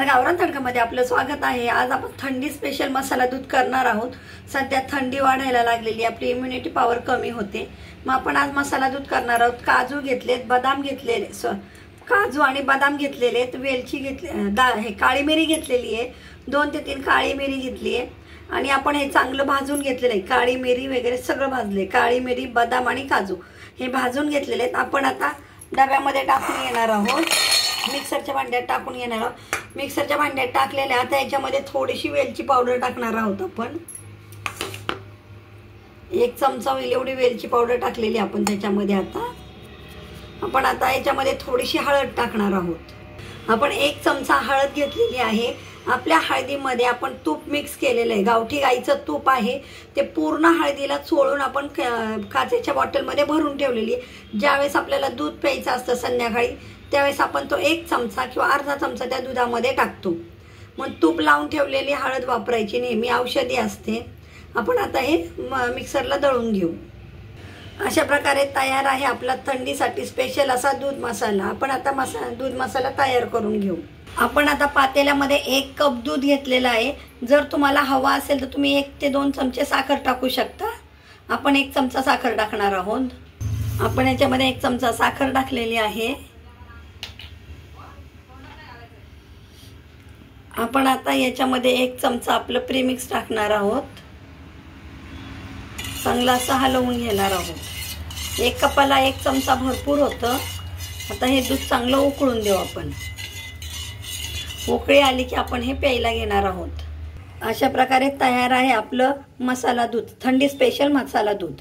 गावरान तडकामध्ये आपलं स्वागत आहे। आज आपण थंडी स्पेशल मसाला दूध करणार आहोत। सध्या थंडी वाढायला लागलेली, आपली इम्युनिटी पॉवर कमी होते। मग आपण आज मसाला दूध करणार आहोत। काजू घेतलेत, बदाम घेतलेले, काजू आणि बदाम घेतलेले, वेलची घेतली, काळी मिरी घेतलेली आहे, 2 ते 3 काळी मिरी घेतली आहे आणि आपण हे चांगलं भाजून घेतलेलं आहे। काळी मिरी वगैरे सगळं भाजले, काळी मिरी, बदाम आणि काजू हे भाजून घेतलेले आहेत। आपण आता डब्यामध्ये टाकून घेणार आहोत, मिक्सरच्या भांड्यात टाकून घेणार आहोत। मिक्सरच्या भांड्यात टाकलेले, आता याच्यामध्ये थोडीशी वेलची पावडर टाकणार आहोत। आपण 1 चमचा होईल एवढी वेलची पावडर टाकलेली आपण त्याच्यामध्ये। आता याच्यामध्ये थोडीशी हळद टाकणार आहोत। आपण 1 चमचा हळद घेतलेली आहे। आपल्या हळदीमध्ये आपण तूप मिक्स केलेलं आहे, गावठी गाईचं तूप आहे, ते पूर्ण हळदीला चोळून आपण काचेच्या बॉटलमध्ये भरून ठेवलेली आहे। ज्यावेळेस आपल्याला दूध प्यायचं असतं संध्याकाळी, त्यावेळेस आपण तो 1 चमचा किंवा अर्धा चमचा त्या दुधामध्ये टाकतो। मग तूप लावून ठेवलेली हळद वापरायची, नेहमी औषधी असते। आपण आता हे मिक्सरला दळून घेऊ। अशा प्रकारे तयार आहे आपला थंडीसाठी स्पेशल असा दूध मसाला। आपण आता दूध मसाला तयार करून घेऊ। आपण आता पातेल्यामध्ये 1 कप दूध घेतलेलं आहे। जर तुम्हाला हवा असेल तर तुम्ही 1 ते 2 चमचे साखर टाकू शकता। आपण 1 चमचा साखर टाकणार आहोत। आपण याच्यामध्ये 1 चमचा साखर टाकलेली आहे। आपण आता याच्यामध्ये 1 चमचा आपलं प्रीमिक्स टाकणार आहोत। चांगलं असं हलवून घेणार आहोत। 1 कपाला 1 चमचा भरपूर होतं। आता हे दूध चांगलं उकळून देऊ आपण। उकळी आली की आपण हे प्यायला घेणार आहोत। अशा प्रकारे तयार आहे आपलं मसाला दूध, थंडी स्पेशल मसाला दूध।